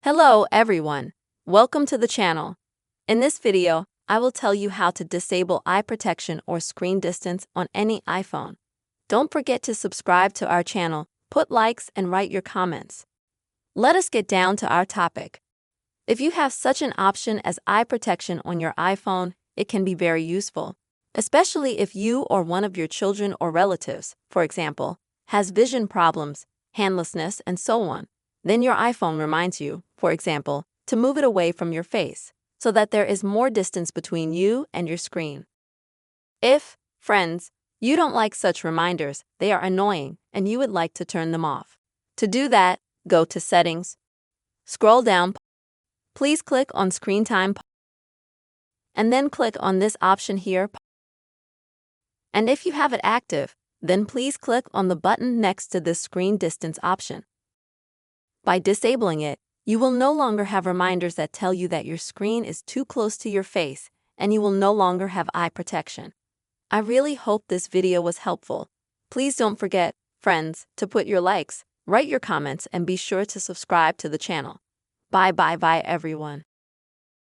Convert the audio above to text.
Hello everyone, welcome to the channel. In this video, I will tell you how to disable eye protection or screen distance on any iPhone. Don't forget to subscribe to our channel, put likes and write your comments. Let us get down to our topic. If you have such an option as eye protection on your iPhone, it can be very useful, especially if you or one of your children or relatives, for example, has vision problems, handlessness, and so on. Then your iPhone reminds you, for example, to move it away from your face so that there is more distance between you and your screen. If, friends, you don't like such reminders, they are annoying and you would like to turn them off. To do that, go to Settings, scroll down, please click on Screen Time, and then click on this option here. And if you have it active, then please click on the button next to this screen distance option. By disabling it, you will no longer have reminders that tell you that your screen is too close to your face, and you will no longer have eye protection. I really hope this video was helpful. Please don't forget, friends, to put your likes, write your comments, and be sure to subscribe to the channel. Bye everyone.